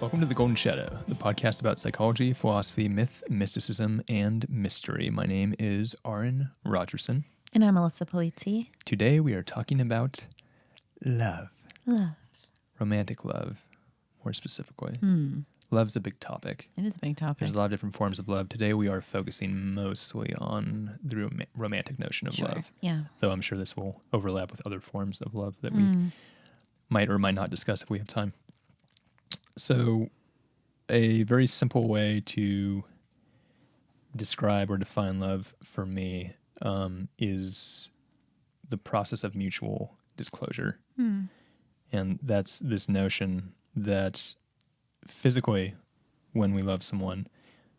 Welcome to The Golden Shadow, the podcast about psychology, philosophy, myth, mysticism, and mystery. My name is Arran Rogerson. And I'm Alyssa Polizzi. Today we are talking about love. Love. Romantic love, more specifically. Love's a big topic. It is a big topic. There's a lot of different forms of love. Today we are focusing mostly on the romantic notion of love. Yeah. Though I'm sure this will overlap with other forms of love that we might or might not discuss if we have time. So a very simple way to describe or define love for me is the process of mutual disclosure. And that's this notion that physically, when we love someone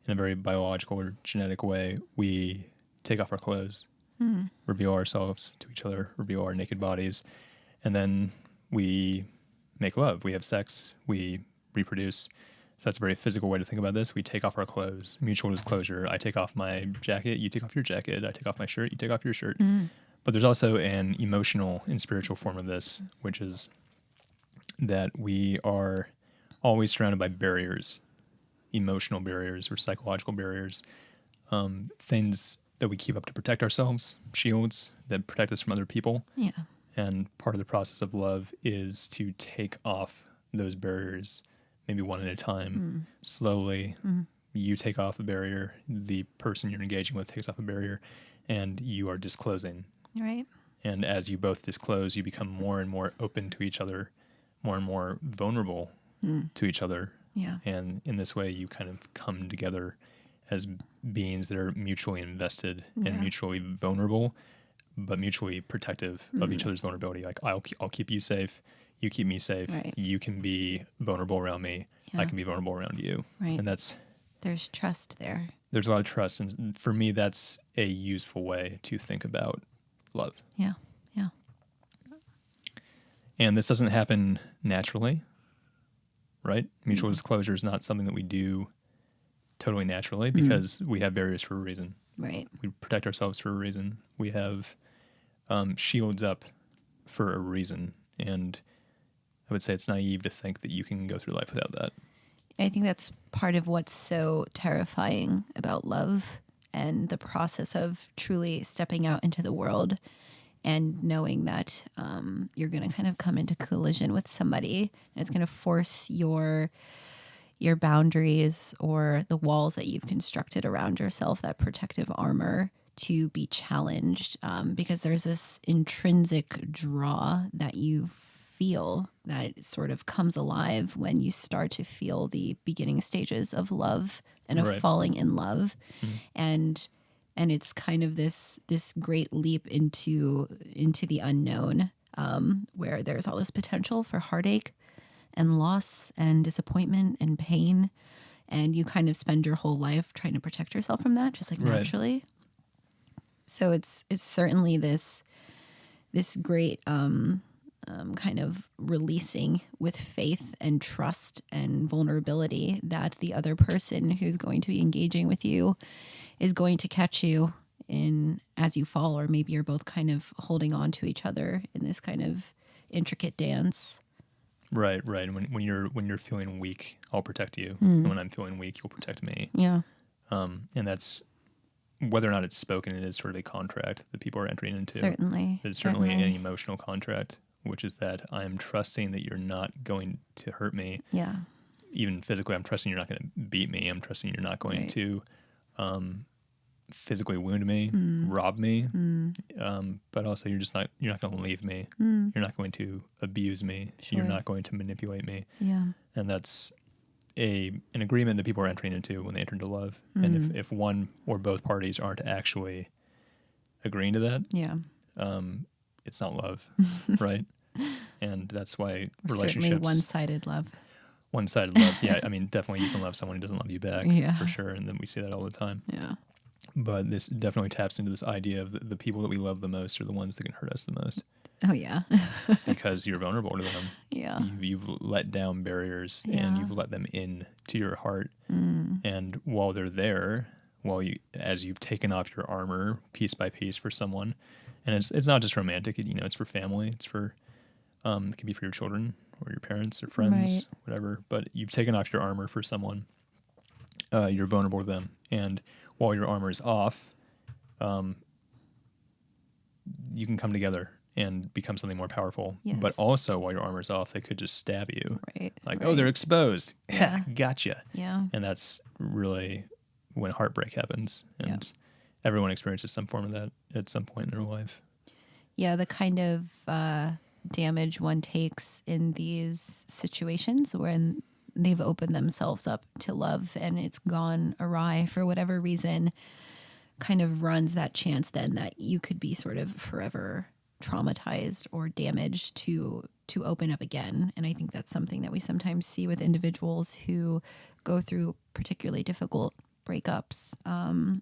in a very biological or genetic way, we take off our clothes, reveal ourselves to each other, reveal our naked bodies, and then we make love. We have sex, we reproduce. So that's a very physical way to think about this. We take off our clothes, mutual disclosure. I take off my jacket, you take off your jacket. I take off my shirt, you take off your shirt. But there's also an emotional and spiritual form of this, which is that we are always surrounded by barriers, emotional barriers or psychological barriers, things that we keep up to protect ourselves, shields that protect us from other people. Yeah. And part of the process of love is to take off those barriers, maybe one at a time, slowly. You take off a barrier, the person you're engaging with takes off a barrier, and you are disclosing. Right. And as you both disclose, you become more and more open to each other, more and more vulnerable to each other. Yeah. And in this way, you kind of come together as beings that are mutually invested and mutually vulnerable, but mutually protective of each other's vulnerability. Like, I'll keep you safe. You keep me safe. Right. You can be vulnerable around me. Yeah. I can be vulnerable around you. Right. And There's trust there. there's a lot of trust. And for me, that's a useful way to think about love. Yeah. Yeah. And this doesn't happen naturally, right? Mutual disclosure is not something that we do totally naturally because we have barriers for a reason. Right. We protect ourselves for a reason. We have shields up for a reason. And I would say it's naive to think that you can go through life without that. I think that's part of what's so terrifying about love and the process of truly stepping out into the world and knowing that you're going to kind of come into collision with somebody and it's going to force your boundaries or the walls that you've constructed around yourself, that protective armor, to be challenged because there's this intrinsic draw that you feel that sort of comes alive when you start to feel the beginning stages of love and of falling in love. And it's kind of this great leap into the unknown where there's all this potential for heartache and loss and disappointment and pain. And you kind of spend your whole life trying to protect yourself from that, just like naturally. So it's certainly this great kind of releasing with faith and trust and vulnerability that the other person who's going to be engaging with you is going to catch you in as you fall, or maybe you're both kind of holding on to each other in this kind of intricate dance. Right. And when you're feeling weak, I'll protect you. And when I'm feeling weak, you'll protect me. Yeah. And that's, whether or not it's spoken, it is sort of a contract that people are entering into. Certainly. It's certainly an emotional contract, which is that I am trusting that you're not going to hurt me. Yeah. Even physically, I'm trusting you're not going to beat me. I'm trusting you're not going to physically wound me, rob me. But also, you're not going to leave me. You're not going to abuse me. You're not going to manipulate me. Yeah. And that's an agreement that people are entering into when they enter into love. And if one or both parties aren't actually agreeing to that, it's not love, right? And that's why relationships... Certainly one-sided love. One-sided love, yeah. I mean, definitely you can love someone who doesn't love you back, for sure. And then we see that all the time. Yeah. But this definitely taps into this idea of the people that we love the most are the ones that can hurt us the most. Oh, yeah. Because you're vulnerable to them. Yeah. You've let down barriers and you've let them in to your heart. And while they're there, as you've taken off your armor piece by piece for someone, and it's not just romantic, it's for family, it's for It can be for your children or your parents or Right. friends, whatever. But you've taken off your armor for someone. You're vulnerable to them, and while your armor is off, um, you can come together and become something more powerful. But Yes. also, while your armor's off, they could just stab you. Right. Like, oh, Right. they're exposed. Yeah. Gotcha. Yeah. And that's really when heartbreak happens. Yeah. And everyone experiences some form of that at some point in their life. Yeah, the kind of damage one takes in these situations when they've opened themselves up to love and it's gone awry for whatever reason kind of runs that chance then that you could be sort of forever traumatized or damaged to open up again. And I think that's something that we sometimes see with individuals who go through particularly difficult breakups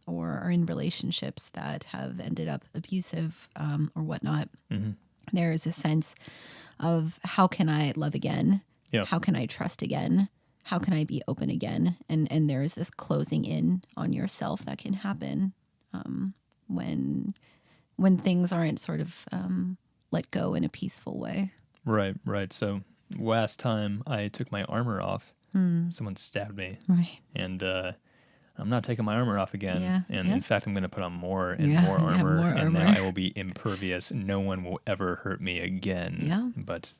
or are in relationships that have ended up abusive or whatnot. Mm-hmm. There is a sense of how can I love again? Yeah. How can I trust again? How can I be open again? And there is this closing in on yourself that can happen when things aren't sort of let go in a peaceful way. Right, right. So last time I took my armor off, someone stabbed me. Right. And I'm not taking my armor off again. Yeah, And yeah. in fact, I'm going to put on more and Yeah, more yeah, armor. more And now armor. I will be impervious. No one will ever hurt me again. Yeah. But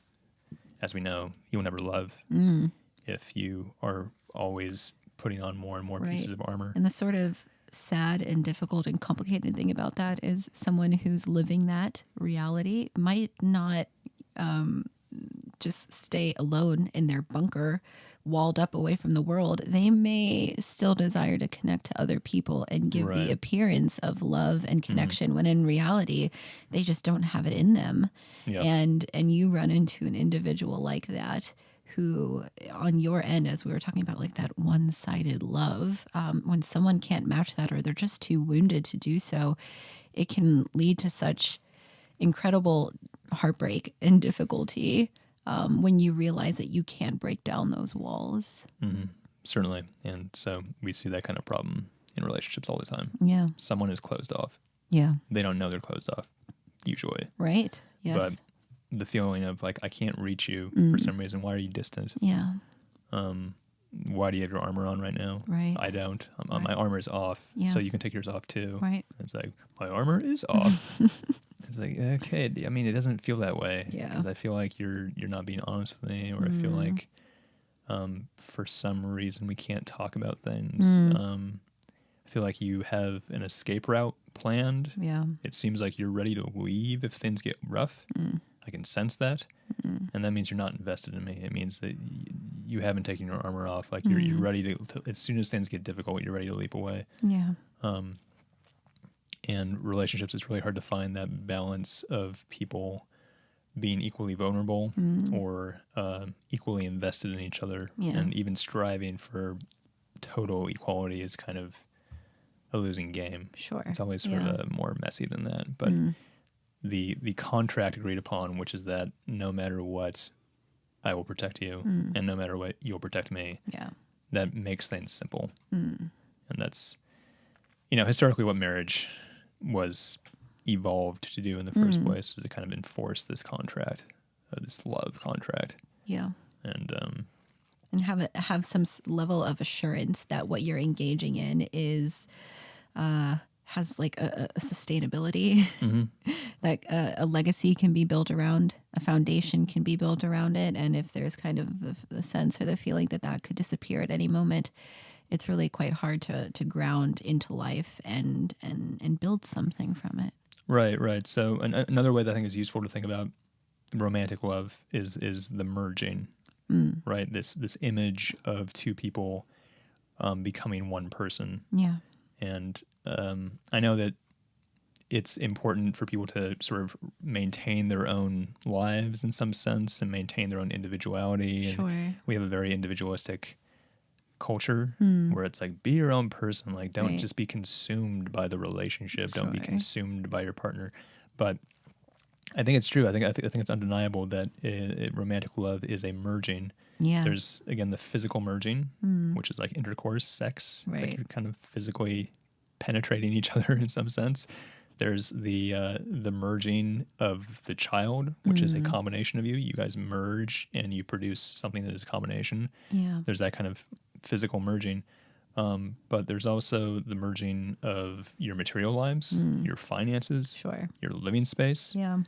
as we know, you'll never love if you are always putting on more and more Right. pieces of armor. And the sort of sad and difficult and complicated thing about that is someone who's living that reality might not just stay alone in their bunker, walled up away from the world. They may still desire to connect to other people and give the Right. appearance of love and connection when in reality, they just don't have it in them. Yeah. And you run into an individual like that who on your end, as we were talking about, like that one-sided love, when someone can't match that or they're just too wounded to do so, it can lead to such incredible heartbreak and difficulty when you realize that you can't break down those walls. Certainly. And so we see that kind of problem in relationships all the time. Yeah. Someone is closed off. Yeah. They don't know they're closed off, usually. Right. Yes. But the feeling of like, I can't reach you for some reason. Why are you distant? Yeah. Why do you have your armor on right now? Right. I don't. Right. My armor is off. Yeah. So you can take yours off too. Right. It's like, my armor is off. It's like, okay. I mean, it doesn't feel that way. Yeah. Because I feel like you're not being honest with me, or I feel like for some reason we can't talk about things. I feel like you have an escape route planned. Yeah. It seems like you're ready to leave if things get rough. I can sense that. And that means you're not invested in me. It means that you haven't taken your armor off. Like you're ready to, as soon as things get difficult, you're ready to leap away. Yeah. And relationships, it's really hard to find that balance of people being equally vulnerable or equally invested in each other. Yeah. And even striving for total equality is kind of a losing game. Sure. It's always sort of more messy than that. But the contract agreed upon, which is that no matter what, I will protect you, and no matter what, you'll protect me. Yeah. That makes things simple. And that's, historically what marriage was evolved to do in the first place, was to kind of enforce this contract, this love contract. Yeah. And have some level of assurance that what you're engaging in is has like a sustainability, that a legacy can be built around, a foundation can be built around it, and if there's kind of the sense or the feeling that that could disappear at any moment, it's really quite hard to ground into life and build something from it. Right. So another way that I think is useful to think about romantic love is the merging. Right, this image of two people becoming one person. Yeah. And I know that it's important for people to sort of maintain their own lives in some sense and maintain their own individuality. Sure. And we have a very individualistic culture where it's like, be your own person. Like, don't Right. just be consumed by the relationship. Don't be Sure. consumed by your partner. But I think it's true. I think it's undeniable that romantic love is a merging. Yeah. There's, again, the physical merging, which is like intercourse, sex. It's like Right. you're kind of physically penetrating each other in some sense. There's the merging of the child, which is a combination of you. You guys merge and you produce something that is a combination. Yeah. There's that kind of physical merging. But there's also the merging of your material lives, your finances, Sure. your living space, Yeah.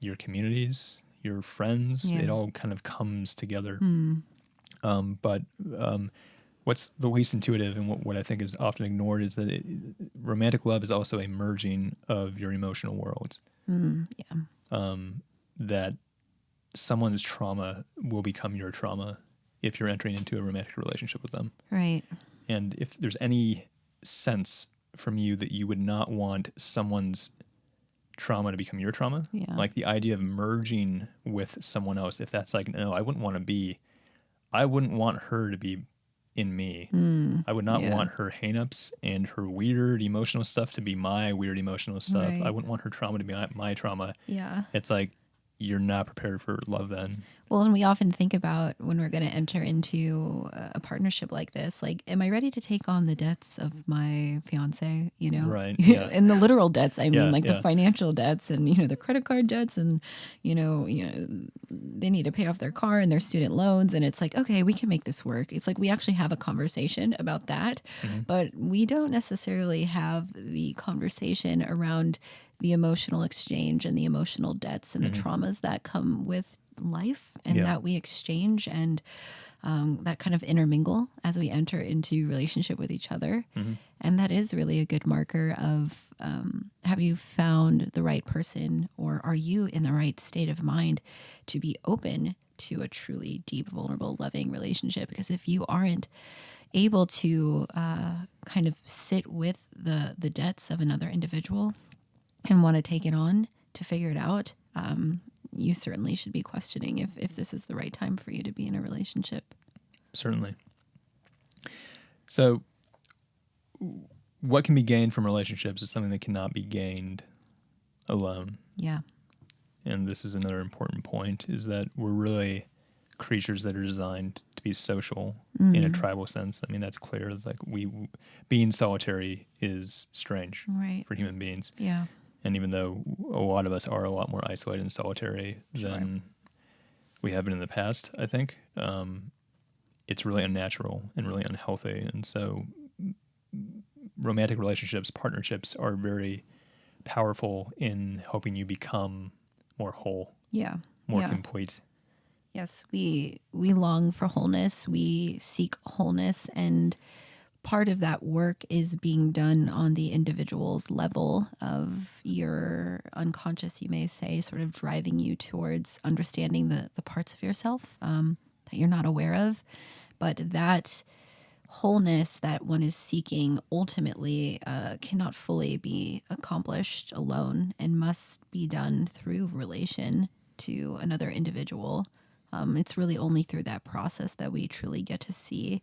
your communities, your friends. Yeah. It all kind of comes together. Mm. But what's the least intuitive and what I think is often ignored is that romantic love is also a merging of your emotional worlds. Yeah. That someone's trauma will become your trauma if you're entering into a romantic relationship with them. Right. And if there's any sense from you that you would not want someone's trauma to become your trauma, Yeah. like the idea of merging with someone else, if that's like, no, I wouldn't want her to be in me. I would not Yeah. want her hangups and her weird emotional stuff to be my weird emotional stuff. I Right. wouldn't want her trauma to be my trauma. Yeah. It's like, you're not prepared for love then. Well, and we often think about when we're going to enter into a partnership like this, like, am I ready to take on the debts of my fiance? You know, Right, yeah. and the literal debts. I mean, Yeah, like the yeah. financial debts, and the credit card debts, and they need to pay off their car and their student loans, and it's like, okay, we can make this work. It's like we actually have a conversation about that, but we don't necessarily have the conversation around the emotional exchange and the emotional debts and the traumas that come with life and Yeah. that we exchange and that kind of intermingle as we enter into relationship with each other. And that is really a good marker of have you found the right person, or are you in the right state of mind to be open to a truly deep, vulnerable, loving relationship? Because if you aren't able to kind of sit with the debts of another individual and want to take it on to figure it out, you certainly should be questioning if this is the right time for you to be in a relationship. Certainly. So, what can be gained from relationships is something that cannot be gained alone. Yeah. And this is another important point, is that we're really creatures that are designed to be social in a tribal sense. I mean, that's clear. Like being solitary is strange Right. for human beings. Yeah. And even though a lot of us are a lot more isolated and solitary than we have been in the past, I think, it's really unnatural and really unhealthy. And so romantic relationships, partnerships are very powerful in helping you become more whole, Yeah. more Yeah. complete. Yes, we long for wholeness. We seek wholeness, and part of that work is being done on the individual's level of your unconscious, you may say, sort of driving you towards understanding the parts of yourself that you're not aware of. But that wholeness that one is seeking ultimately cannot fully be accomplished alone and must be done through relation to another individual. It's really only through that process that we truly get to see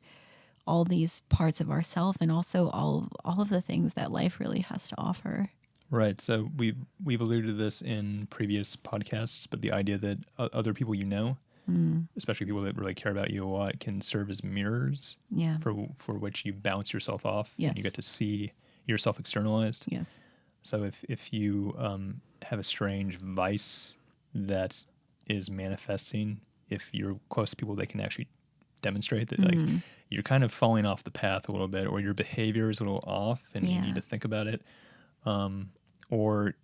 all these parts of ourself, and also all of the things that life really has to offer. Right. So we've alluded to this in previous podcasts, but the idea that other people especially people that really care about you a lot, can serve as mirrors Yeah. for which you bounce yourself off. Yes. And you get to see yourself externalized. Yes. So if you have a strange vice that is manifesting, if you're close to people that can actually demonstrate that, like, you're kind of falling off the path a little bit, or your behavior is a little off and you need to think about it, or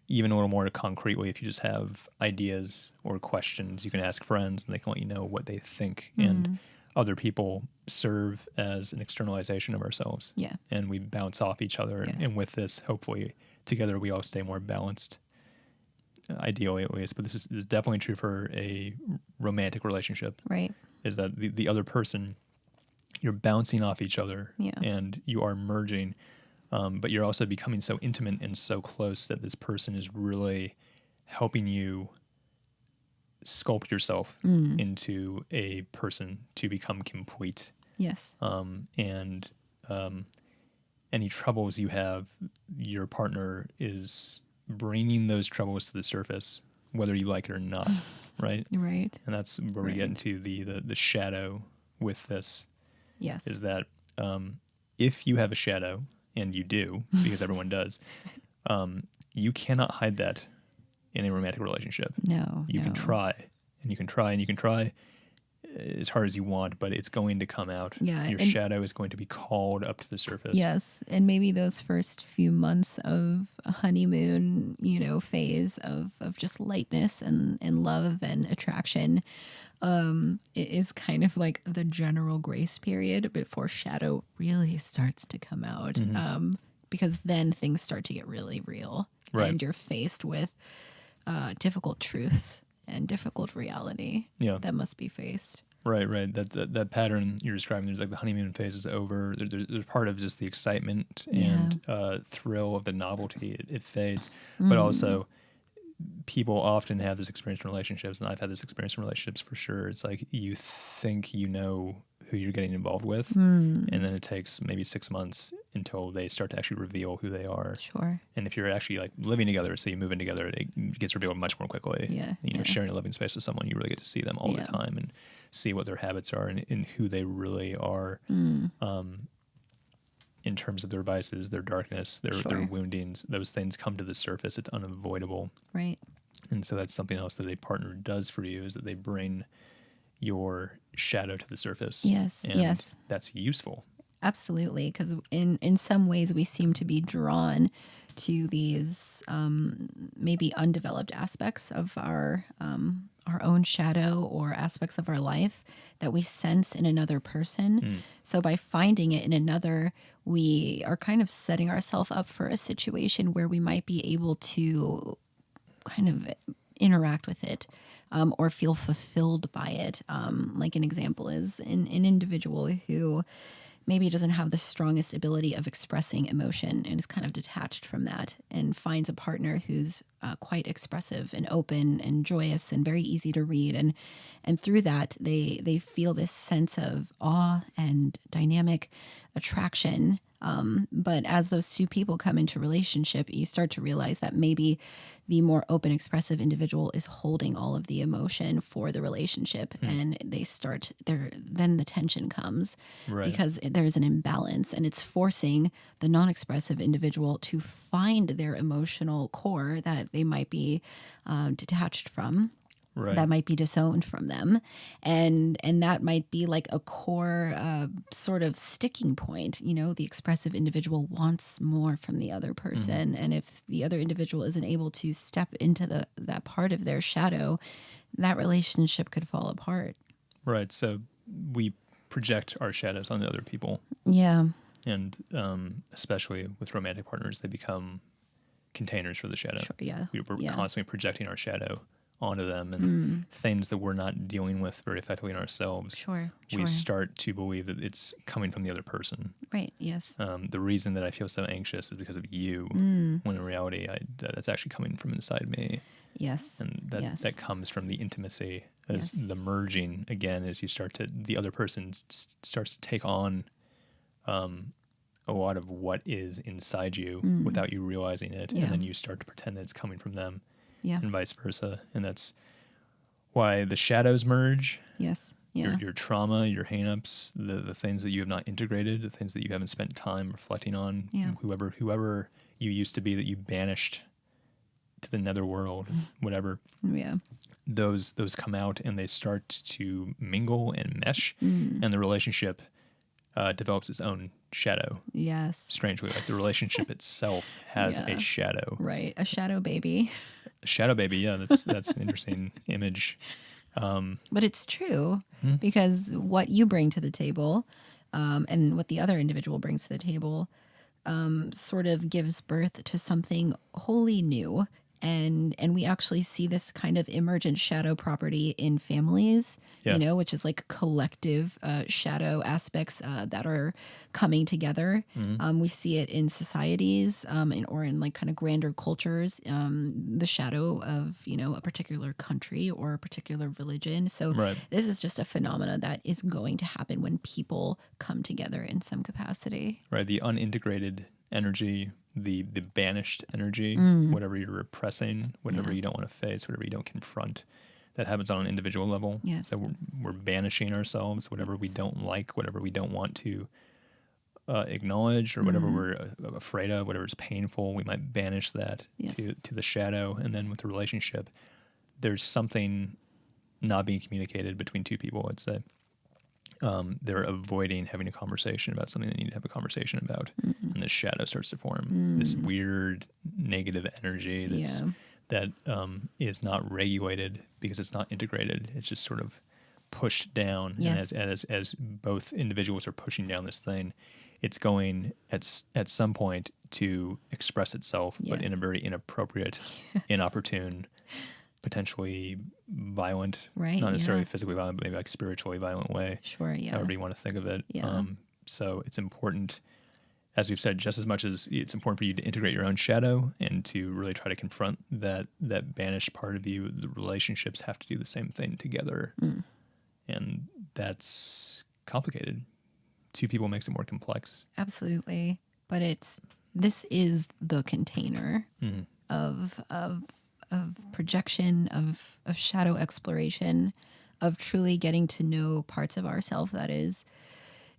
even a little more concretely, if you just have ideas or questions, you can ask friends and they can let you know what they think. And other people serve as an externalization of ourselves. Yeah. And we bounce off each other. Yes. And with this, hopefully, together we all stay more balanced, ideally at least. But this is definitely true for a romantic relationship. Right. Is that the other person, you're bouncing off each other, Yeah. and you are merging. But you're also becoming so intimate and so close that this person is really helping you sculpt yourself into a person to become complete. Yes. And any troubles you have, your partner is bringing those troubles to the surface, whether you like it or not, right? Right. And that's where we get into the shadow with this. Yes. Is that if you have a shadow, and you do because everyone does, you cannot hide that in a romantic relationship. No, You no. can try, and you can try, and you can try as hard as you want, but it's going to come out. Yeah, Your and shadow is going to be called up to the surface. yes, and maybe those first few months of a honeymoon, phase of just lightness and love and attraction, it is kind of like the general grace period before shadow really starts to come out. Because then things start to get really real, Right. and you're faced with difficult truth and difficult reality Yeah. that must be faced. Right. That pattern you're describing, there's like the honeymoon phase is over. There's part of just the excitement and thrill of the novelty. It fades. But also, people often have this experience in relationships, and I've had this experience in relationships for sure. It's like you think you know who you're getting involved with, and then it takes maybe 6 months until they start to actually reveal who they are. Sure. And if you're actually like living together, so you move in together, it gets revealed much more quickly. Yeah, Sharing a living space with someone, you really get to see them all the time and see what their habits are and who they really are. In terms of their vices, their darkness, their woundings, those things come to the surface. It's unavoidable. Right. And so that's something else that a partner does for you, is that they bring your shadow to the surface. Yes. And that's useful. Absolutely, because in some ways we seem to be drawn to these maybe undeveloped aspects of our own shadow or aspects of our life that we sense in another person. So by finding it in another, we are kind of setting ourselves up for a situation where we might be able to kind of interact with it or feel fulfilled by it. Like an example is an individual who maybe doesn't have the strongest ability of expressing emotion and is kind of detached from that, and finds a partner who's quite expressive and open and joyous and very easy to read. And through that, they feel this sense of awe and dynamic attraction. But as those two people come into relationship, you start to realize that maybe the more open, expressive individual is holding all of the emotion for the relationship, and then the tension comes because there's an imbalance, and it's forcing the non-expressive individual to find their emotional core that they might be detached from. Right. That might be disowned from them, and that might be like a core sort of sticking point. The expressive individual wants more from the other person, and if the other individual isn't able to step into that part of their shadow, that relationship could fall apart. Right. So we project our shadows onto other people. Yeah. And especially with romantic partners, they become containers for the shadow. Sure, yeah. We're constantly projecting our shadow onto them, and things that we're not dealing with very effectively in ourselves. Sure. We start to believe that it's coming from the other person. Right. Yes. The reason that I feel so anxious is because of you, when in reality, that's actually coming from inside me. Yes. And that comes from the intimacy, as the merging again, as the other person starts to take on a lot of what is inside you without you realizing it, and then you start to pretend that it's coming from them. Yeah. And vice versa. And that's why the shadows merge. Yes. Yeah. Your trauma, your hang-ups, the things that you have not integrated, the things that you haven't spent time reflecting on, whoever you used to be that you banished to the netherworld, whatever. Yeah. Those come out and they start to mingle and mesh, and the relationship develops its own shadow. Yes. Strangely, like the relationship itself has a shadow. Right. A shadow baby. Shadow baby, yeah, that's an interesting image. But it's true because what you bring to the table and what the other individual brings to the table sort of gives birth to something wholly new. And we actually see this kind of emergent shadow property in families, which is like collective shadow aspects that are coming together. We see it in societies or in like kind of grander cultures, the shadow of, a particular country or a particular religion. So this is just a phenomena that is going to happen when people come together in some capacity. Right. The unintegrated energy, the banished energy, whatever you're repressing, whatever you don't want to face, whatever you don't confront, that happens on an individual level. Yes. So we're banishing ourselves, whatever we don't like, whatever we don't want to acknowledge, or whatever we're afraid of, whatever is painful, we might banish that Yes. to the shadow. And then with the relationship, there's something not being communicated between two people, let's say. They're avoiding having a conversation about something they need to have a conversation about. And this shadow starts to form, this weird negative energy that is not regulated because it's not integrated. It's just sort of pushed down. Yes. And as both individuals are pushing down this thing, it's going at some point to express itself, but in a very inappropriate, inopportune, potentially violent, Right, not necessarily physically violent, but maybe like spiritually violent way. Sure, yeah. However you want to think of it. Yeah. So it's important, as we've said, just as much as it's important for you to integrate your own shadow and to really try to confront that banished part of you, the relationships have to do the same thing together. And that's complicated. Two people makes it more complex. Absolutely. But this is the container of projection, of shadow exploration, of truly getting to know parts of ourselves that is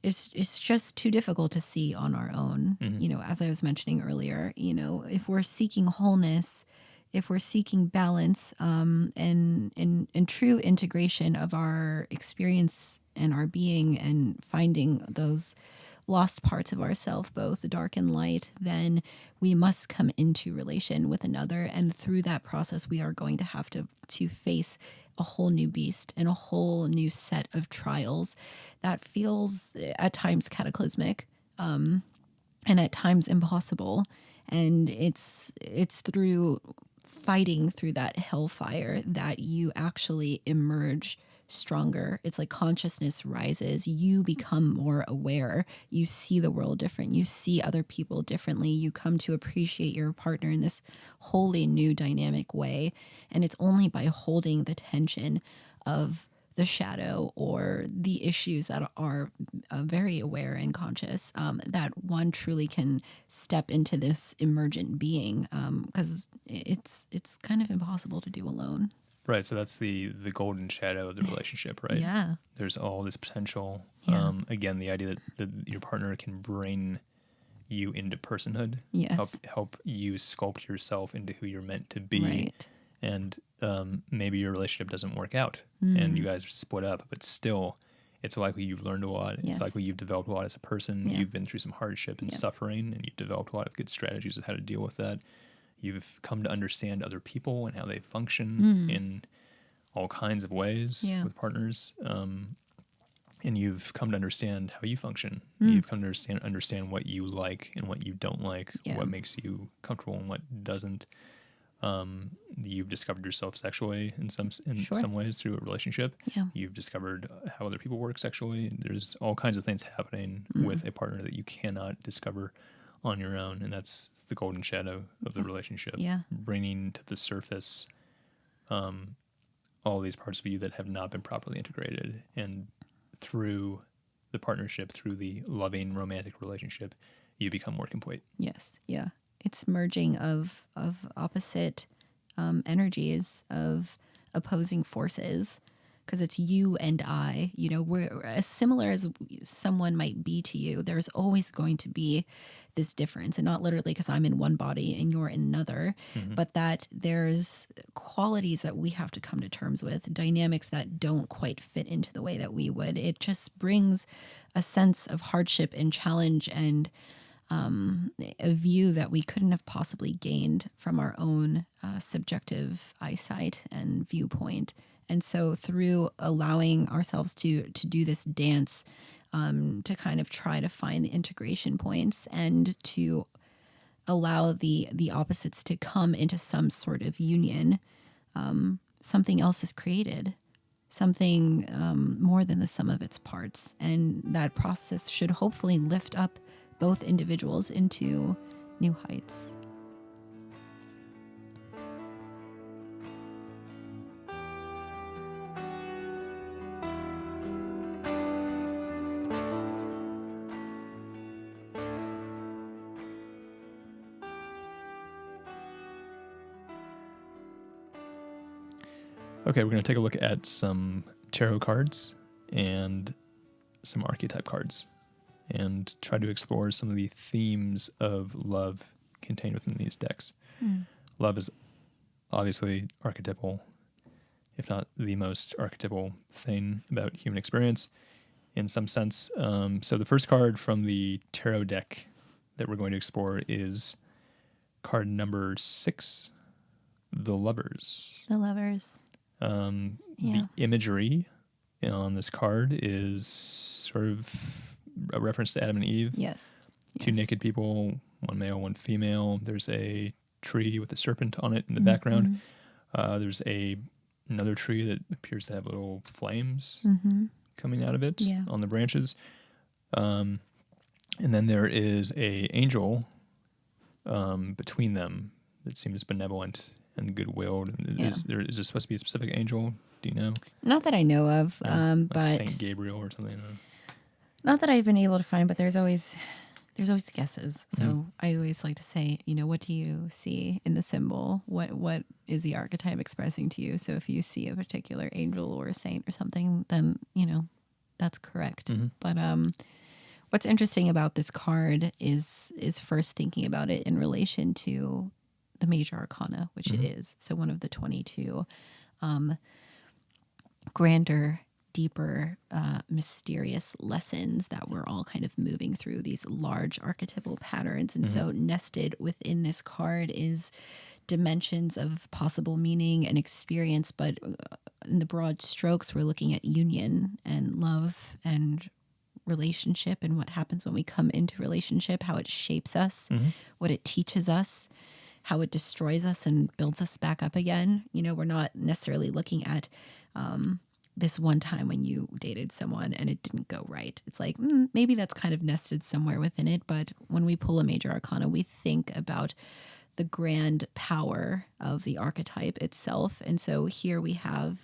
it's just too difficult to see on our own. You know, as I was mentioning earlier, you know, if we're seeking wholeness, if we're seeking balance, and true integration of our experience and our being, and finding those lost parts of ourself, both dark and light, then we must come into relation with another. And through that process, we are going to have to face a whole new beast and a whole new set of trials that feels at times cataclysmic, and at times impossible. And it's through fighting through that hellfire that you actually emerge stronger. It's like consciousness rises, you become more aware, you see the world different, you see other people differently, you come to appreciate your partner in this wholly new dynamic way. And it's only by holding the tension of the shadow or the issues that are very aware and conscious, that one truly can step into this emergent being, because it's kind of impossible to do alone. Right. So that's the golden shadow of the relationship, right? Yeah. There's all this potential. Yeah. Again, the idea that your partner can bring you into personhood, Yes. help you sculpt yourself into who you're meant to be. Right. And maybe your relationship doesn't work out and you guys split up, but still, it's likely you've learned a lot. Yes. It's likely you've developed a lot as a person. Yeah. You've been through some hardship and suffering, and you've developed a lot of good strategies of how to deal with that. You've come to understand other people and how they function in all kinds of ways with partners. And you've come to understand how you function. You've come to understand what you like and what you don't like, what makes you comfortable and what doesn't. You've discovered yourself sexually in some ways through a relationship. Yeah. You've discovered how other people work sexually. There's all kinds of things happening with a partner that you cannot discover on your own, and that's the golden shadow of the relationship. Yeah. Bringing to the surface all these parts of you that have not been properly integrated, and through the partnership, through the loving romantic relationship, you become more complete. Yes. Yeah. It's merging of opposite energies, of opposing forces, because it's you and I. You know, we're as similar as someone might be to you. There's always going to be this difference, and not literally because I'm in one body and you're in another, but that there's qualities that we have to come to terms with, dynamics that don't quite fit into the way that we would. It just brings a sense of hardship and challenge, and a view that we couldn't have possibly gained from our own subjective eyesight and viewpoint. And so through allowing ourselves to do this dance, to kind of try to find the integration points and to allow the opposites to come into some sort of union, something else is created, something more than the sum of its parts. And that process should hopefully lift up both individuals into new heights. Okay, we're going to take a look at some tarot cards and some archetype cards. and try to explore some of the themes of love contained within these decks. Love is obviously archetypal, if not the most archetypal thing about human experience in some sense. So the first card from the tarot deck that we're going to explore is card number 6, the Lovers. The Lovers. The imagery on this card is sort of a reference to Adam and Eve. Yes. Two naked people, one male, one female. There's a tree with a serpent on it in the background. There's another tree that appears to have little flames coming out of it on the branches. And then there is a angel between them that seems benevolent and good-willed. Is there supposed to be a specific angel? Do you know? Not that I know of, like but Saint Gabriel or something. Not that I've been able to find, but there's always guesses. So I always like to say, what do you see in the symbol? What is the archetype expressing to you? So if you see a particular angel or a saint or something, then that's correct. But what's interesting about this card is first thinking about it in relation to the major arcana, which it is. So one of the 22 grander, deeper, mysterious lessons that we're all kind of moving through, these large archetypal patterns. And so nested within this card is dimensions of possible meaning and experience. But in the broad strokes, we're looking at union and love and relationship and what happens when we come into relationship, how it shapes us, what it teaches us, how it destroys us and builds us back up again. We're not necessarily looking at this one time when you dated someone and it didn't go right. It's like, maybe that's kind of nested somewhere within it. But when we pull a major arcana, we think about the grand power of the archetype itself. And so here we have,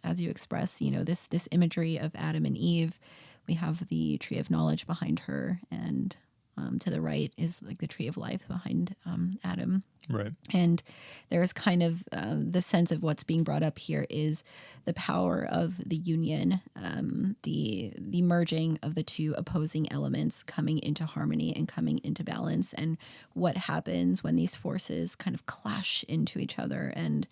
as you express, this imagery of Adam and Eve. We have the tree of knowledge behind her, and to the right is like the tree of life behind Adam. Right. And there's kind of the sense of what's being brought up here is the power of the union, the merging of the two opposing elements coming into harmony and coming into balance, and what happens when these forces kind of clash into each other. And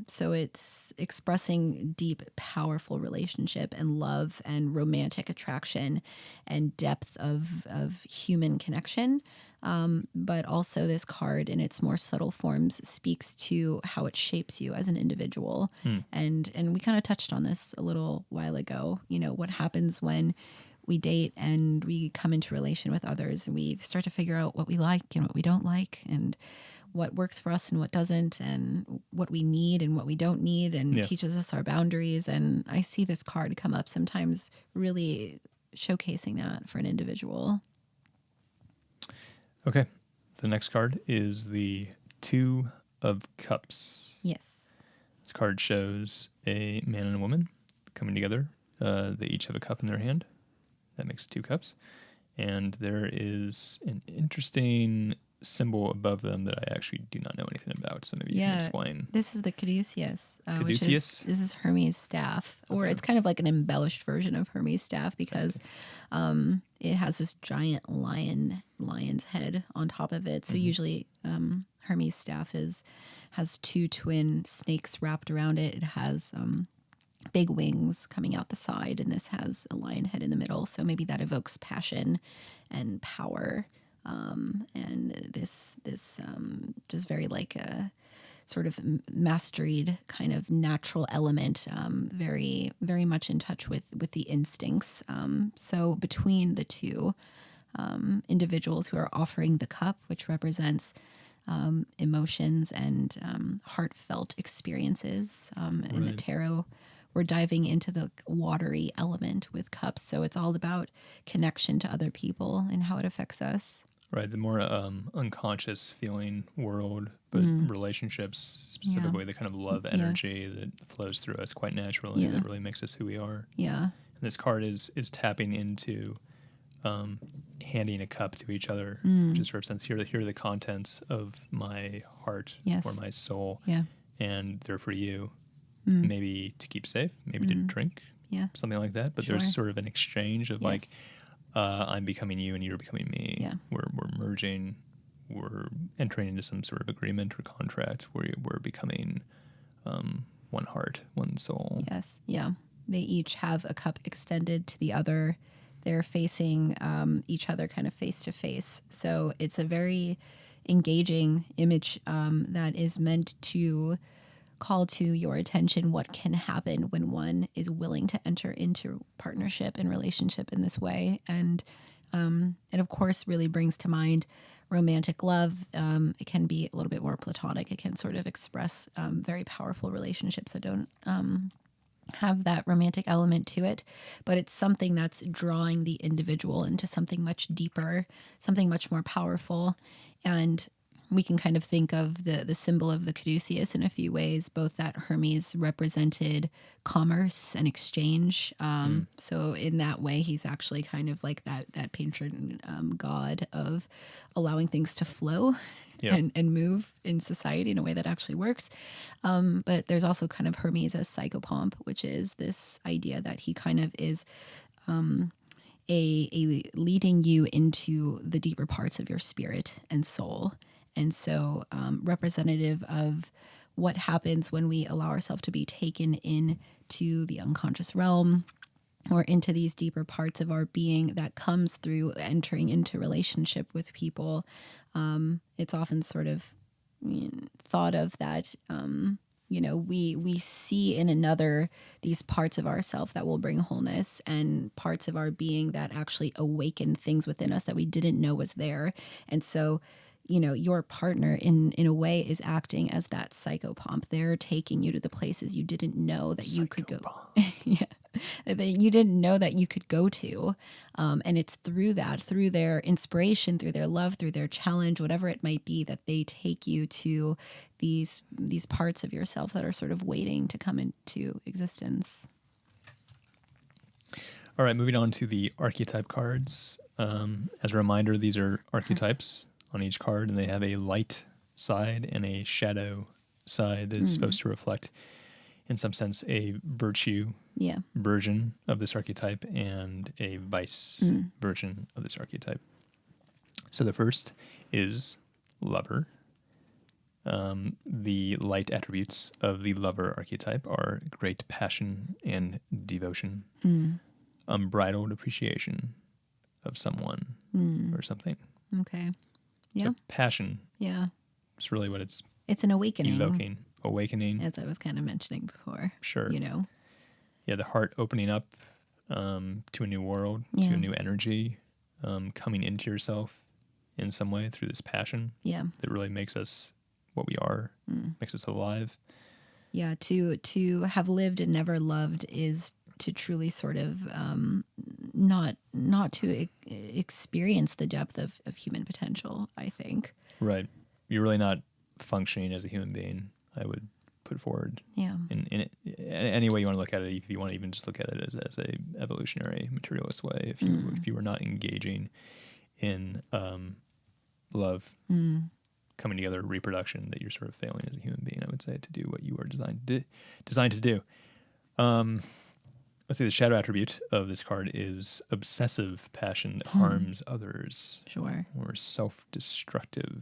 so it's expressing deep, powerful relationship and love and romantic attraction and depth of human connection. But also this card in its more subtle forms speaks to how it shapes you as an individual. And we kind of touched on this a little while ago, what happens when we date and we come into relation with others and we start to figure out what we like and what we don't like and what works for us and what doesn't, and what we need and what we don't need, and teaches us our boundaries. And I see this card come up sometimes really showcasing that for an individual. Okay. The next card is the Two of Cups. Yes. This card shows a man and a woman coming together. They each have a cup in their hand. That makes 2 cups. And there is an interesting symbol above them that I actually do not know anything about. So maybe you can explain. This is the caduceus. Caduceus? This is Hermes' staff. Or it's kind of like an embellished version of Hermes' staff because it has this giant lion's head on top of it. So usually Hermes' staff has 2 twin snakes wrapped around it. It has big wings coming out the side, and this has a lion head in the middle. So maybe that evokes passion and power. And this just very like a sort of masteried kind of natural element, very, very much in touch with the instincts. So between the two individuals who are offering the cup, which represents emotions and heartfelt experiences, in the tarot, we're diving into the watery element with cups. So it's all about connection to other people and how it affects us. Right, the more unconscious feeling world, but relationships, specifically the kind of love energy that flows through us quite naturally, that really makes us who we are. Yeah. And this card is tapping into handing a cup to each other, just for a sense, here are the contents of my heart or my soul, and they're for you, maybe to keep safe, maybe to drink, something like that. But there's sort of an exchange of like, I'm becoming you and you're becoming me. Yeah. We're merging. We're entering into some sort of agreement or contract where we're becoming one heart, one soul. Yes. Yeah. They each have a cup extended to the other. They're facing each other kind of face to face. So it's a very engaging image that is meant to call to your attention what can happen when one is willing to enter into partnership and relationship in this way. And it, of course, really brings to mind romantic love. It can be a little bit more platonic. It can sort of express very powerful relationships that don't have that romantic element to it, but it's something that's drawing the individual into something much deeper, something much more powerful. And we can kind of think of the symbol of the caduceus in a few ways, both that Hermes represented commerce and exchange. So in that way, he's actually kind of like that patron god of allowing things to flow. Yep. And move in society in a way that actually works. But there's also kind of Hermes as psychopomp, which is this idea that he kind of is a leading you into the deeper parts of your spirit and soul. And so representative of what happens when we allow ourselves to be taken into the unconscious realm or into these deeper parts of our being that comes through entering into relationship with people. It's often sort of thought of that, we see in another these parts of ourself that will bring wholeness and parts of our being that actually awaken things within us that we didn't know was there. And so, your partner in a way is acting as that psychopomp. They're taking you to the places you didn't know that you could go. Yeah. That you didn't know that you could go to. And it's through that, through their inspiration, through their love, through their challenge, whatever it might be, that they take you to these parts of yourself that are sort of waiting to come into existence. All right, moving on to the archetype cards. As a reminder, these are archetypes on each card, and they have a light side and a shadow side that is supposed to reflect, in some sense, a virtue version of this archetype and a vice version of this archetype. So the first is lover. The light attributes of the lover archetype are great passion and devotion, unbridled appreciation of someone or something. Okay. Yeah. So passion. Yeah. It's really what it's an awakening. evoking. Awakening. As I was kind of mentioning before. Sure. Yeah, the heart opening up to a new world, to a new energy, coming into yourself in some way through this passion. Yeah. That really makes us what we are, makes us alive. Yeah, to have lived and never loved is to truly sort of not to experience the depth of human potential, I think. Right. You're really not functioning as a human being, I would put forward. Yeah. In any way you want to look at it, if you want to even just look at it as a evolutionary materialist way, if you were not engaging in love, coming together, reproduction, that you're sort of failing as a human being, I would say, to do what you are designed to do. Let's say the shadow attribute of this card is obsessive passion that harms others. Sure. Or self-destructive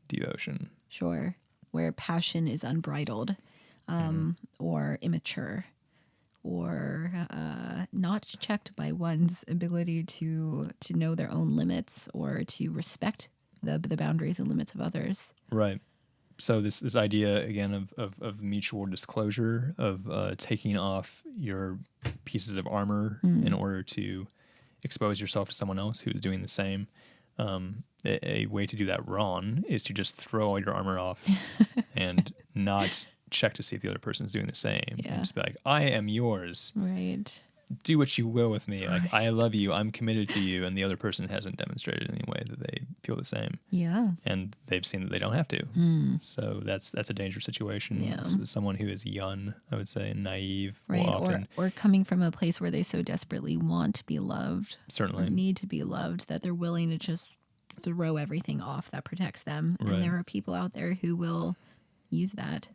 devotion. Sure. Where passion is unbridled, or immature, or not checked by one's ability to know their own limits or to respect the boundaries and limits of others. Right. So this idea again of mutual disclosure, of taking off your pieces of armor in order to expose yourself to someone else who is doing the same. A way to do that wrong is to just throw all your armor off and not check to see if the other person is doing the same. Yeah. And just be like, I am yours. Right. Do what you will with me. Like, I love you. I'm committed to you. And the other person hasn't demonstrated in any way that they feel the same. Yeah. And they've seen that they don't have to. So that's a dangerous situation. Yeah. So someone who is young, I would say, and naive, Right. will often, Or coming from a place where they so desperately want to be loved, certainly, or need to be loved, that they're willing to just throw everything off that protects them. Right. And there are people out there who will use that.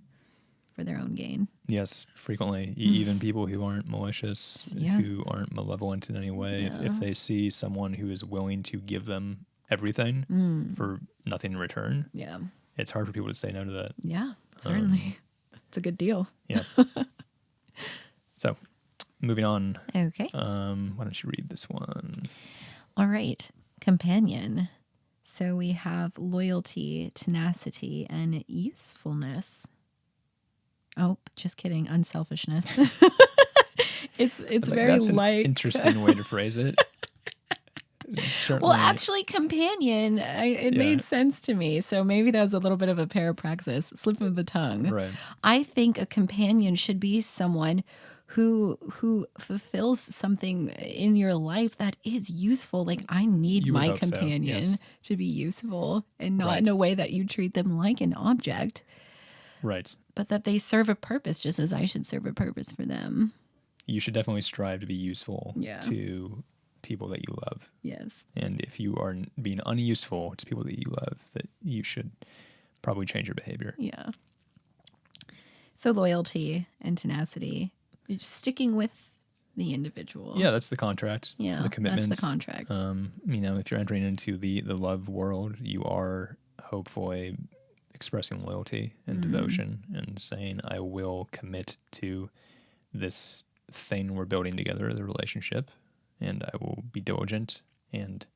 for their own gain. Yes, frequently. Even people who aren't malicious, Yeah. who aren't malevolent in any way, if they see someone who is willing to give them everything for nothing in return, Yeah. it's hard for people to say no to that. Yeah, certainly. It's a good deal. Yeah. So, moving on. Okay. Why don't you read this one? All right. Companion. So we have loyalty, tenacity, and usefulness. Oh, just kidding. Unselfishness. It's very That's an like interesting way to phrase it. well, actually, companion. It made sense to me. So maybe that was a little bit of a parapraxis, slip of the tongue. Right. I think a companion should be someone who fulfills something in your life that is useful. Like I need You would my hope so, companion yes. to be useful, and not Right. in a way that you treat them like an object, Right. but that they serve a purpose, just as I should serve a purpose for them. You should definitely strive to be useful Yeah. to people that you love. Yes. And if you are being unuseful to people that you love, that you should probably change your behavior. Yeah. So loyalty and tenacity, just sticking with the individual. Yeah, that's the contract. Yeah, the commitment. that's the contract. If you're entering into the love world, you are hopefully expressing loyalty and devotion and saying, I will commit to this thing we're building together, the relationship, and I will be diligent and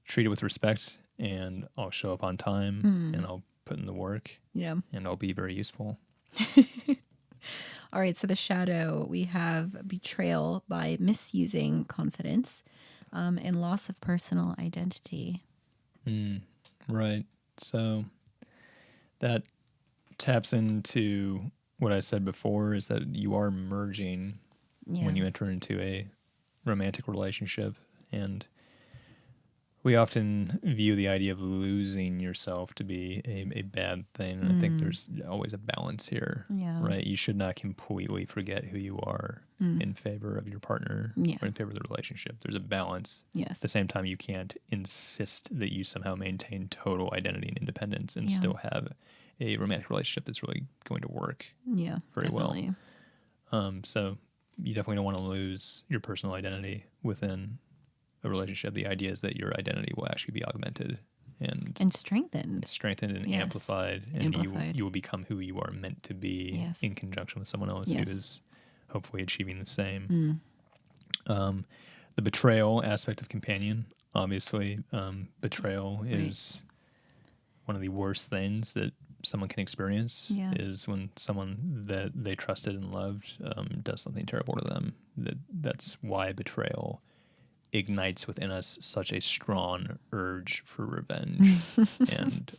treat it with respect, and I'll show up on time and I'll put in the work Yeah. and I'll be very useful. All right. So the shadow, we have betrayal by misusing confidence and loss of personal identity. Right. So that taps into what I said before, is that you are merging Yeah. when you enter into a romantic relationship. And we often view the idea of losing yourself to be a bad thing. And I think there's always a balance here, Yeah. right? You should not completely forget who you are in favor of your partner Yeah. or in favor of the relationship. There's a balance. Yes. At the same time, you can't insist that you somehow maintain total identity and independence and Yeah. still have a romantic relationship that's really going to work Yeah. very Definitely. well. So you definitely don't want to lose your personal identity within a relationship. The idea is that your identity will actually be augmented and strengthened. strengthened and Yes. amplified, and Amplified. you will become who you are meant to be Yes. in conjunction with someone else Yes. who is hopefully achieving the same. The betrayal aspect of companion, obviously, betrayal is one of the worst things that someone can experience. Yeah. Is when someone that they trusted and loved does something terrible to them. That's why betrayal ignites within us such a strong urge for revenge and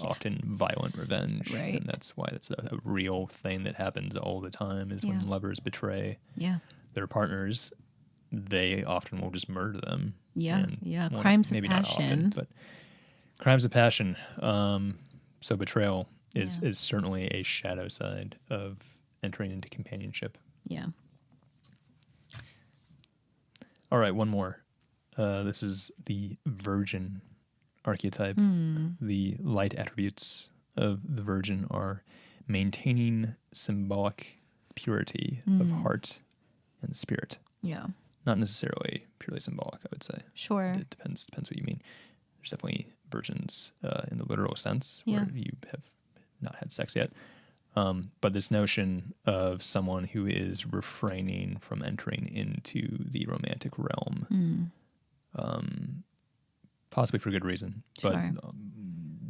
often violent revenge. Right. And that's why that's a real thing that happens all the time, is when Yeah. lovers betray Yeah. their partners, they often will just murder them. Yeah. And, Yeah. well, Crimes of maybe not passion. often, but crimes of passion. So betrayal is Yeah. certainly a shadow side of entering into companionship. Yeah. All right, one more. This is the virgin archetype. The light attributes of the virgin are maintaining symbolic purity of heart and spirit. Yeah. Not necessarily purely symbolic, I would say. Sure. It depends what you mean. There's definitely virgins in the literal sense Yeah. where you have not had sex yet. But this notion of someone who is refraining from entering into the romantic realm, possibly for good reason, but Sure.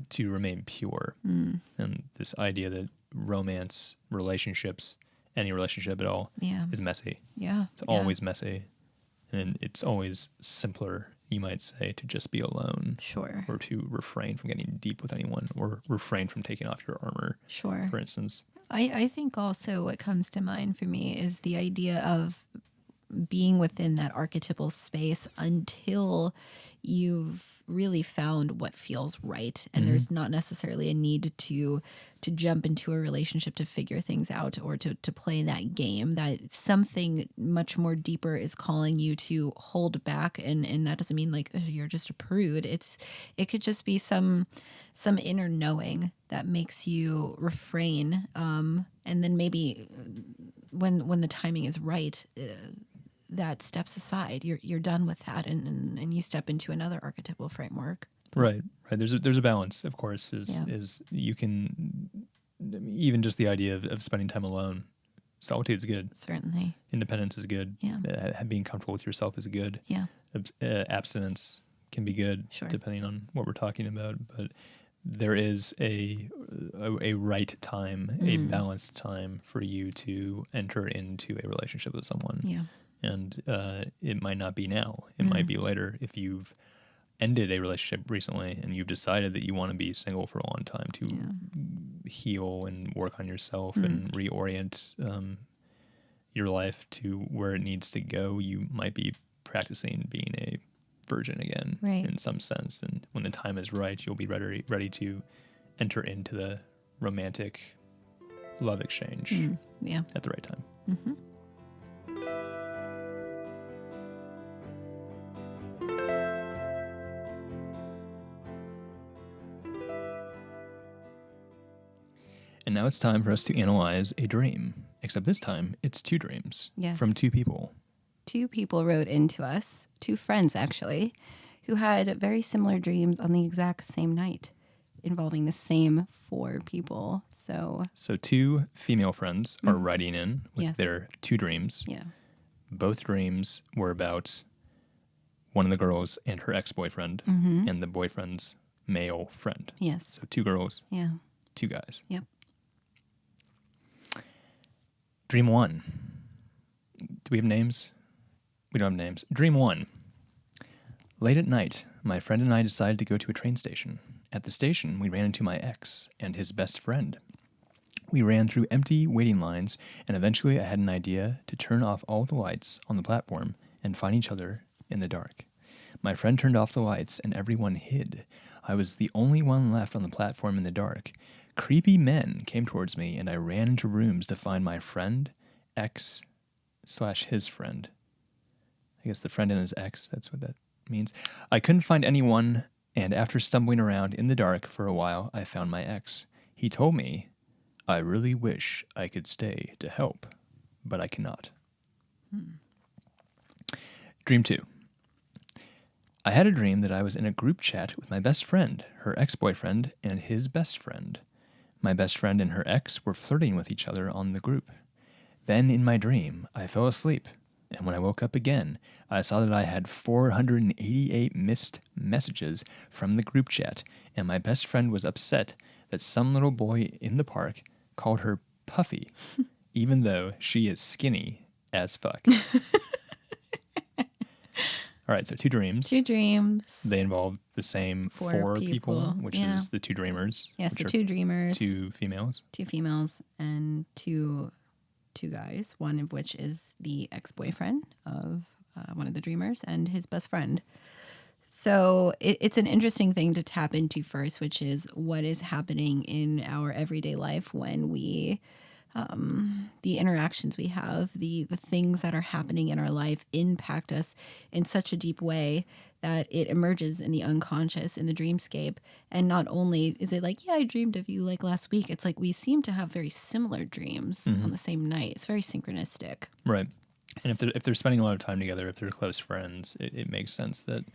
To remain pure. And this idea that romance, relationships, any relationship at all, Yeah. is messy. Yeah. It's always messy. And it's always simpler, you might say, to just be alone. Sure. Or to refrain from getting deep with anyone, or refrain from taking off your armor, Sure. for instance. I think also what comes to mind for me is the idea of being within that archetypal space until you've really found what feels right, and there's not necessarily a need to jump into a relationship to figure things out or to play that game. That something much more deeper is calling you to hold back, and that doesn't mean like, "Ugh, you're just a prude." It could just be some inner knowing that makes you refrain, and then maybe when the timing is right, that steps aside. You're done with that, and you step into another archetypal framework. Right. There's a balance, of course. Yeah. Is you can, even just the idea of spending time alone. Solitude is good. Certainly. Independence is good. Yeah. Being comfortable with yourself is good. Yeah. Abstinence can be good, Sure. depending on what we're talking about. But there is a right time, a balanced time for you to enter into a relationship with someone. Yeah. And it might not be now. It might be later. If you've ended a relationship recently and you've decided that you want to be single for a long time to heal and work on yourself and reorient your life to where it needs to go, you might be practicing being a virgin again, Right. in some sense. And when the time is right, you'll be ready to enter into the romantic love exchange Yeah. at the right time. Mm-hmm. And now it's time for us to analyze a dream. Except this time, it's two dreams Yes. from two people. Two people wrote into us, two friends actually, who had very similar dreams on the exact same night, involving the same four people. So two female friends are writing in with Yes. their two dreams. yeah. Both dreams were about one of the girls and her ex-boyfriend and the boyfriend's male friend. Yes. So two girls, Yeah. two guys. Yep. Dream one. Do we have names? We don't have names. Dream one. Late at night, my friend and I decided to go to a train station. At the station, we ran into my ex and his best friend. We ran through empty waiting lines, and eventually I had an idea to turn off all the lights on the platform and find each other in the dark. My friend turned off the lights, and everyone hid. I was the only one left on the platform in the dark. Creepy men came towards me, and I ran into rooms to find my friend, ex/his friend. I guess the friend and his ex, that's what that means. I couldn't find anyone, and after stumbling around in the dark for a while, I found my ex. He told me, "I really wish I could stay to help, but I cannot." Dream 2. I had a dream that I was in a group chat with my best friend, her ex-boyfriend, and his best friend. My best friend and her ex were flirting with each other on the group. Then, in my dream, I fell asleep, and when I woke up again, I saw that I had 488 missed messages from the group chat, and my best friend was upset that some little boy in the park called her Puffy, even though she is skinny as fuck. All right, so two dreams. Two dreams. They involve the same four people, which is the two dreamers. Yes, which the are two dreamers. Two females. Two females and two guys, one of which is the ex-boyfriend of one of the dreamers and his best friend. So it's an interesting thing to tap into first, which is what is happening in our everyday life when we, the interactions we have, the things that are happening in our life impact us in such a deep way that it emerges in the unconscious, in the dreamscape. And not only is it like, yeah, I dreamed of you like last week. It's like we seem to have very similar dreams on the same night. It's very synchronistic. Right. And if they're spending a lot of time together, if they're close friends, it makes sense that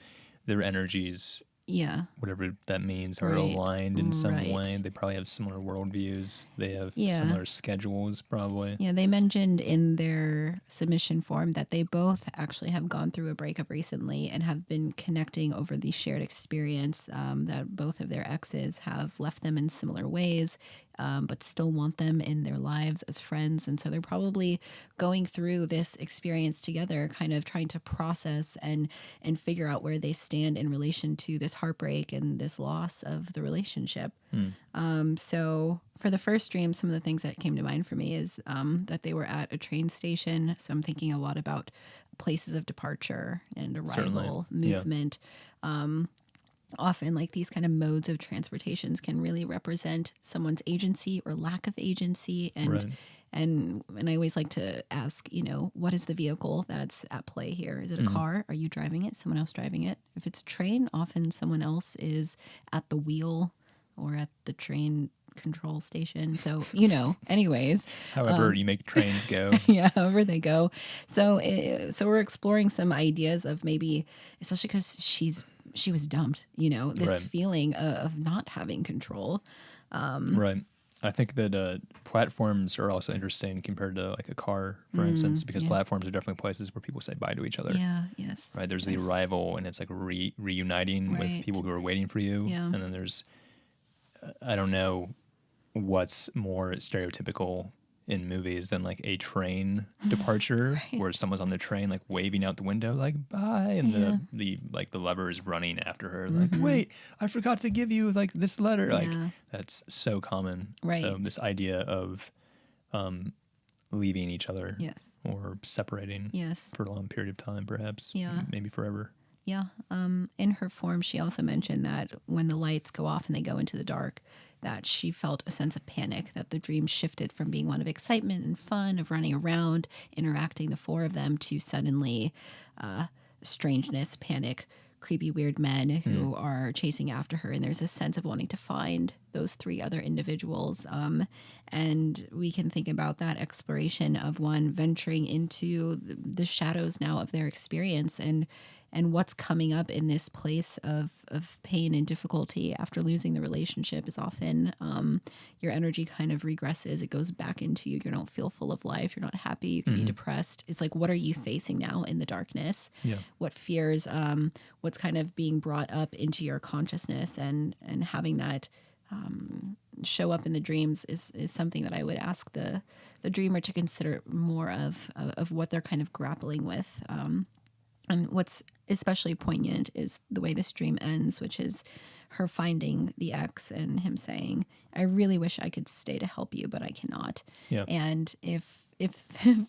their energies, Yeah. whatever that means, are Right. aligned in some Right. way. They probably have similar worldviews. They have Yeah. similar schedules, probably. Yeah, they mentioned in their submission form that they both actually have gone through a breakup recently and have been connecting over the shared experience, that both of their exes have left them in similar ways, but still want them in their lives as friends. And so they're probably going through this experience together, kind of trying to process and figure out where they stand in relation to this heartbreak and this loss of the relationship. So for the first dream, some of the things that came to mind for me is that they were at a train station. So I'm thinking a lot about places of departure and Certainly. arrival, Yeah. movement. Often like these kind of modes of transportations can really represent someone's agency or lack of agency. Right. And I always like to ask, what is the vehicle that's at play here? Is it a Mm-hmm. car? Are you driving it? Someone else driving it? If it's a train, often someone else is at the wheel or at the train control station. So, anyways, However you make trains go. yeah, however they go. So, so we're exploring some ideas of maybe, especially because she was dumped, this Right. feeling of not having control. Right. I think that platforms are also interesting compared to like a car, for instance, because Yes. platforms are definitely places where people say bye to each other. Yeah. Yes. Right. There's the Yes. arrival, and it's like reuniting with Right. people who are waiting for you. Yeah. And then there's, I don't know what's more stereotypical in movies than like a train departure Right. where someone's on the train like waving out the window like bye, and Yeah. the like the lover is running after her like, wait, I forgot to give you like this letter. Like Yeah. that's so common. Right. So this idea of leaving each other Yes. or separating Yes. for a long period of time, perhaps. Yeah. Maybe forever. Yeah. In her form, she also mentioned that when the lights go off and they go into the dark, that she felt a sense of panic, that the dream shifted from being one of excitement and fun, of running around, interacting, the four of them, to suddenly strangeness, panic, creepy, weird men who are chasing after her. And there's a sense of wanting to find those three other individuals. And we can think about that exploration of one venturing into the shadows now of their experience and what's coming up in this place of pain and difficulty after losing the relationship is often your energy kind of regresses. It goes back into you. You don't feel full of life. You're not happy. You can be depressed. It's like, what are you facing now in the darkness? Yeah. What fears, what's kind of being brought up into your consciousness, and having that show up in the dreams is something that I would ask the dreamer to consider more of what they're kind of grappling with. And what's especially poignant is the way this dream ends, which is her finding the ex and him saying, "I really wish I could stay to help you, but I cannot." Yeah. And if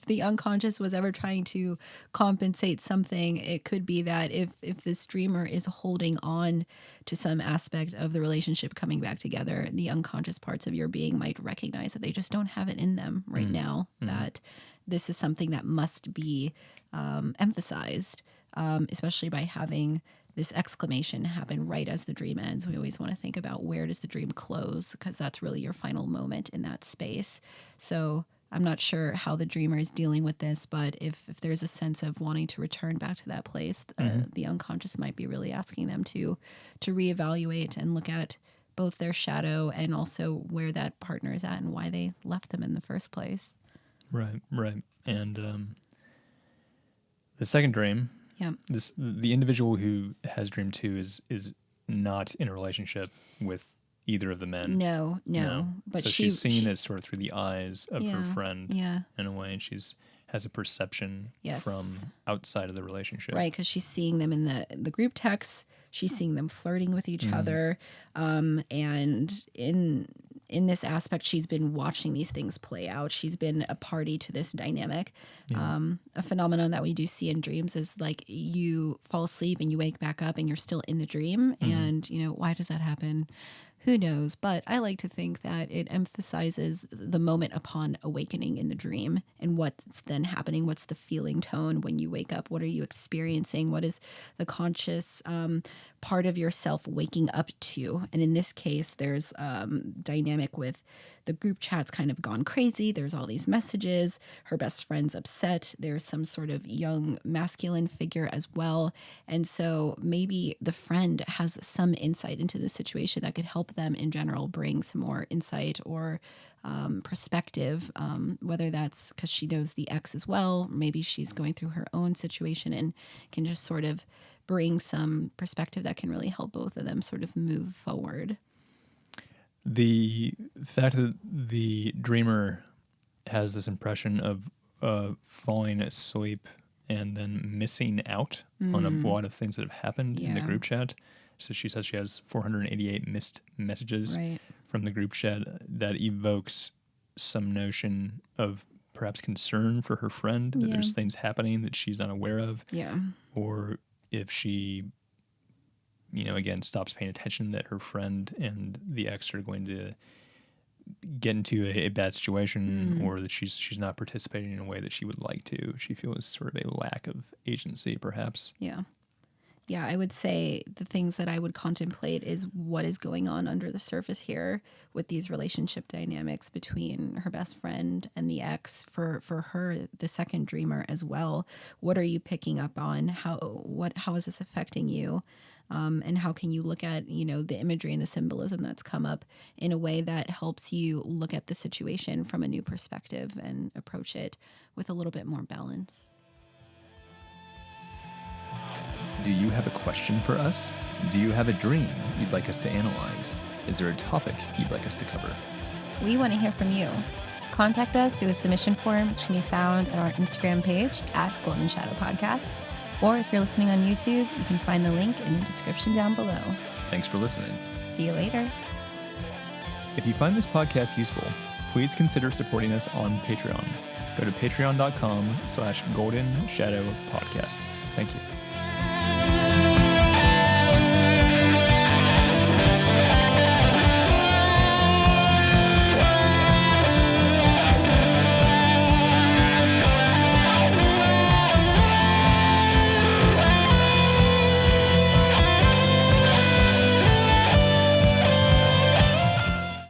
the unconscious was ever trying to compensate something, it could be that if this dreamer is holding on to some aspect of the relationship coming back together, the unconscious parts of your being might recognize that they just don't have it in them right now, that this is something that must be emphasized, especially by having this exclamation happen right as the dream ends. We always want to think about, where does the dream close, because that's really your final moment in that space. So I'm not sure how the dreamer is dealing with this, but if there's a sense of wanting to return back to that place, the unconscious might be really asking them to reevaluate and look at both their shadow and also where that partner is at and why they left them in the first place. Right. And the second dream, Yeah. the individual who has dream 2 is not in a relationship with either of the men. No. But so she's seeing this sort of through the eyes of her friend, Yeah. in a way, and she's has a perception Yes. from outside of the relationship. Right, because she's seeing them in the group texts. She's seeing them flirting with each other, and in this aspect, she's been watching these things play out. She's been a party to this dynamic. A phenomenon that we do see in dreams is like you fall asleep and you wake back up and you're still in the dream. And, why does that happen? Who knows? But I like to think that it emphasizes the moment upon awakening in the dream and what's then happening. What's the feeling tone when you wake up? What are you experiencing? What is the conscious part of yourself waking up to? And in this case, there's dynamic with the group chat's kind of gone crazy. There's all these messages. Her best friend's upset. There's some sort of young masculine figure as well. And so maybe the friend has some insight into the situation that could help them in general bring some more insight or perspective, whether that's because she knows the ex as well. Maybe she's going through her own situation and can just sort of bring some perspective that can really help both of them sort of move forward. The fact that the dreamer has this impression of falling asleep and then missing out on a lot of things that have happened in the group chat. So she says she has 488 missed messages from the group chat that evokes some notion of perhaps concern for her friend, that there's things happening that she's unaware of. Yeah. Or if she, again, stops paying attention, that her friend and the ex are going to get into a bad situation, or that she's not participating in a way that she would like to. She feels sort of a lack of agency, perhaps. Yeah. Yeah, I would say the things that I would contemplate is what is going on under the surface here with these relationship dynamics between her best friend and the ex. For her, the second dreamer as well. What are you picking up on? How is this affecting you? And how can you look at, the imagery and the symbolism that's come up in a way that helps you look at the situation from a new perspective and approach it with a little bit more balance? Do you have a question for us? Do you have a dream you'd like us to analyze? Is there a topic you'd like us to cover? We want to hear from you. Contact us through the submission form, which can be found at our Instagram page at Golden Shadow Podcast. Or if you're listening on YouTube, you can find the link in the description down below. Thanks for listening. See you later. If you find this podcast useful, please consider supporting us on Patreon. Go to patreon.com/Golden Shadow Podcast. Thank you.